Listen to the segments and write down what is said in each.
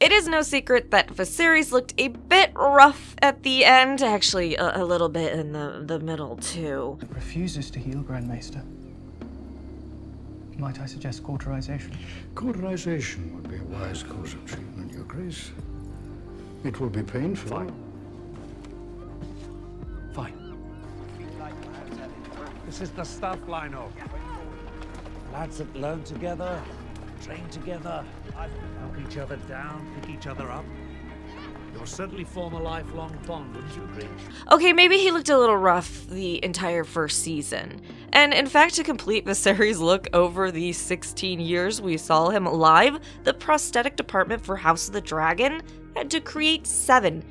It is no secret that Viserys looked a bit rough at the end, actually a little bit in the middle too. It refuses to heal, Grand Maester. Might I suggest cauterization? Cauterization would be a wise course of treatment, Your Grace. It will be painful. Fine. This is the stuff, Lionel. Lads that learn together, train together, knock each other down, pick each other up. You'll certainly form a lifelong bond, wouldn't you agree? Okay, maybe he looked a little rough the entire first season. And in fact, to complete Viserys' look over the 16 years we saw him alive, the prosthetic department for House of the Dragon had to create 7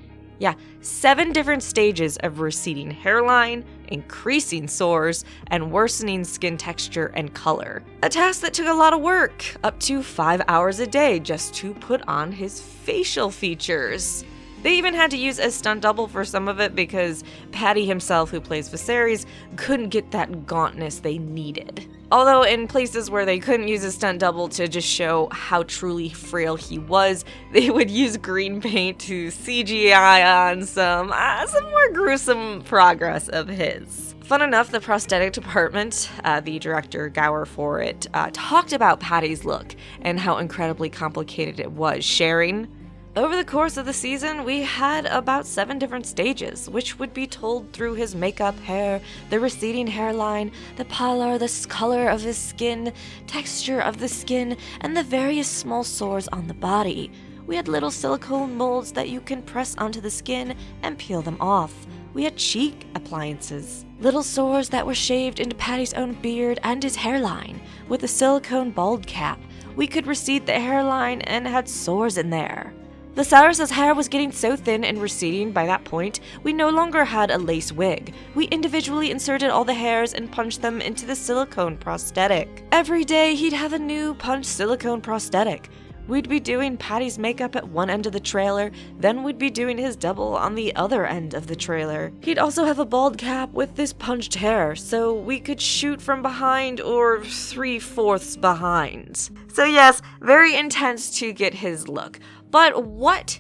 different stages of receding hairline, increasing sores, and worsening skin texture and color. A task that took a lot of work, up to 5 hours a day just to put on his facial features. They even had to use a stunt double for some of it because Paddy himself, who plays Viserys, couldn't get that gauntness they needed. Although in places where they couldn't use a stunt double to just show how truly frail he was, they would use green paint to CGI on some more gruesome progress of his. Fun enough, the prosthetic department, the director Gower for it, talked about Paddy's look and how incredibly complicated it was, sharing, "Over the course of the season, we had about 7 different stages, which would be told through his makeup, hair, the receding hairline, the pallor, the color of his skin, texture of the skin, and the various small sores on the body. We had little silicone molds that you can press onto the skin and peel them off. We had cheek appliances, little sores that were shaved into Paddy's own beard and his hairline. With a silicone bald cap, we could recede the hairline and had sores in there. Viserys' hair was getting so thin and receding by that point, we no longer had a lace wig. We individually inserted all the hairs and punched them into the silicone prosthetic. Every day he'd have a new punched silicone prosthetic. We'd be doing Paddy's makeup at one end of the trailer, then we'd be doing his double on the other end of the trailer. He'd also have a bald cap with this punched hair, so we could shoot from behind or 3/4 behind." So yes, very intense to get his look. But what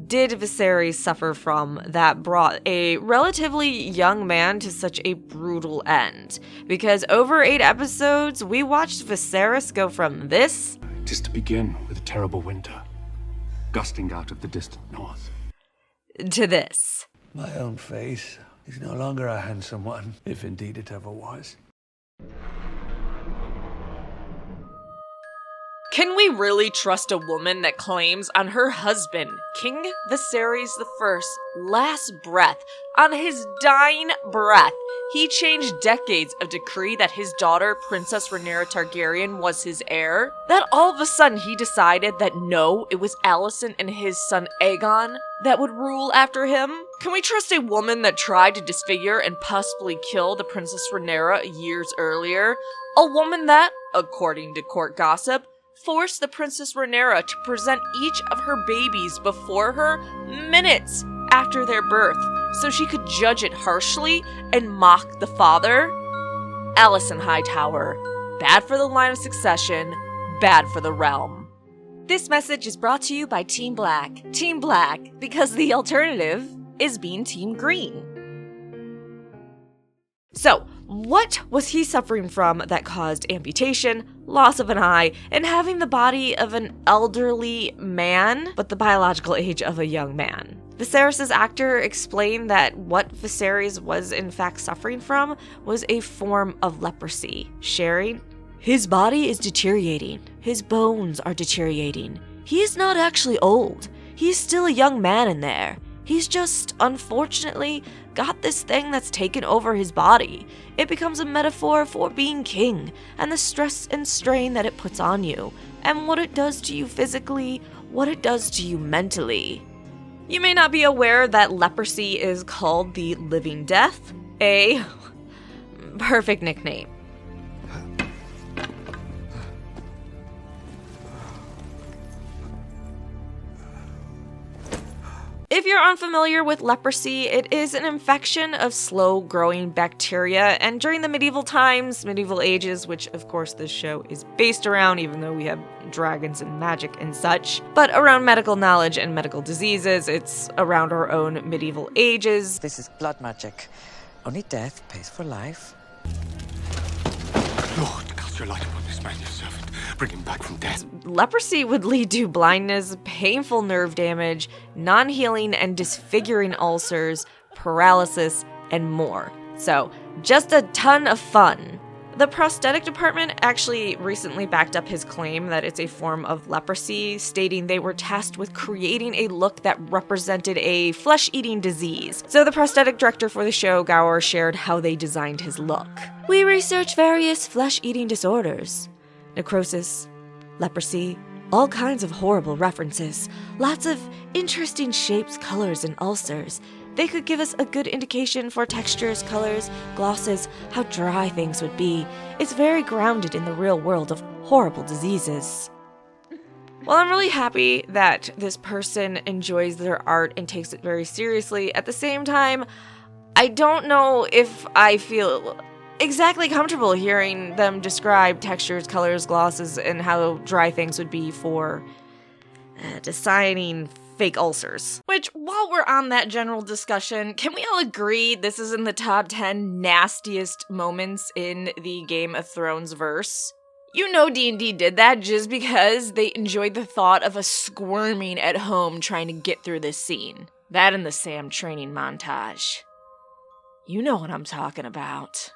did Viserys suffer from that brought a relatively young man to such a brutal end? Because over 8 episodes, we watched Viserys go from this 'Tis to begin with a terrible winter, gusting out of the distant north, to this. My own face is no longer a handsome one, if indeed it ever was. Can we really trust a woman that claims on her husband, King Viserys I's last breath, on his dying breath, he changed decades of decree that his daughter, Princess Rhaenyra Targaryen, was his heir? That all of a sudden he decided that no, it was Alicent and his son Aegon that would rule after him? Can we trust a woman that tried to disfigure and possibly kill the Princess Rhaenyra years earlier? A woman that, according to court gossip, forced the Princess Rhaenyra to present each of her babies before her minutes after their birth, so she could judge it harshly and mock the father? Alicent Hightower, bad for the line of succession, bad for the realm. This message is brought to you by Team Black. Team Black, because the alternative is being Team Green. So, what was he suffering from that caused amputation, loss of an eye, and having the body of an elderly man, but the biological age of a young man? Viserys' actor explained that what Viserys was in fact suffering from was a form of leprosy, sharing, "His body is deteriorating. His bones are deteriorating. He is not actually old. He's still a young man in there. He's just, unfortunately, got this thing that's taken over his body. It becomes a metaphor for being king, and the stress and strain that it puts on you, and what it does to you physically, what it does to you mentally." You may not be aware that leprosy is called the living death, a perfect nickname. If If you're unfamiliar with leprosy, it is an infection of slow-growing bacteria, and during the medieval times, medieval ages, which of course this show is based around, even though we have dragons and magic and such, but around medical knowledge and medical diseases, it's around our own medieval ages. This is blood magic. Only death pays for life. Lord, cast your light upon this man, your servant. Bring him back from death. Leprosy would lead to blindness, painful nerve damage, non-healing and disfiguring ulcers, paralysis, and more. So, just a ton of fun. The prosthetic department actually recently backed up his claim that it's a form of leprosy, stating they were tasked with creating a look that represented a flesh-eating disease. So the prosthetic director for the show, Gower, shared how they designed his look. "We researched various flesh-eating disorders. Necrosis, leprosy, all kinds of horrible references, lots of interesting shapes, colors, and ulcers. They could give us a good indication for textures, colors, glosses, how dry things would be. It's very grounded in the real world of horrible diseases." Well, I'm really happy that this person enjoys their art and takes it very seriously. At the same time, I don't know if I feel exactly comfortable hearing them describe textures, colors, glosses, and how dry things would be for deciding fake ulcers. Which, while we're on that general discussion, can we all agree this is in the top 10 nastiest moments in the Game of Thrones verse? You know D&D did that just because they enjoyed the thought of us squirming at home trying to get through this scene. That and the Sam training montage. You know what I'm talking about.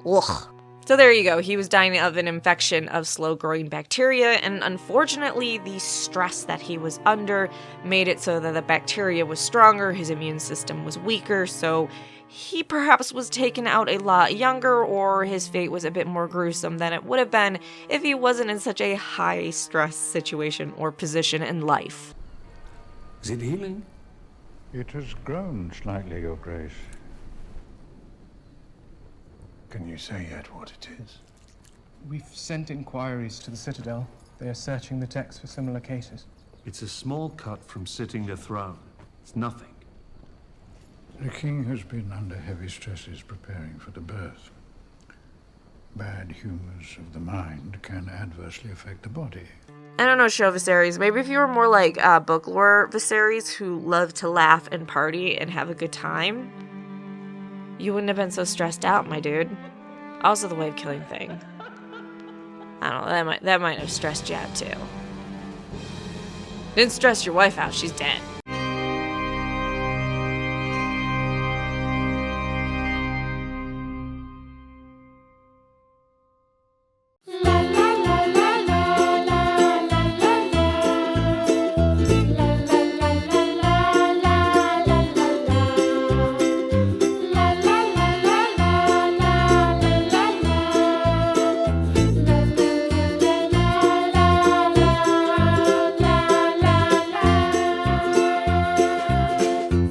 Ugh. So there you go, he was dying of an infection of slow-growing bacteria, and unfortunately the stress that he was under made it so that the bacteria was stronger, his immune system was weaker, so he perhaps was taken out a lot younger, or his fate was a bit more gruesome than it would have been if he wasn't in such a high-stress situation or position in life. Is it healing? It has grown slightly, Your Grace. Can you say yet what it is? We've sent inquiries to the Citadel. They are searching the text for similar cases. It's a small cut from sitting the throne. It's nothing. The king has been under heavy stresses preparing for the birth. Bad humors of the mind can adversely affect the body. I don't know, show Viserys. Maybe if you were more like book lore Viserys, who loved to laugh and party and have a good time, you wouldn't have been so stressed out, my dude. Also, the wave killing thing. I don't know, that might have stressed you out too. Didn't stress your wife out, she's dead.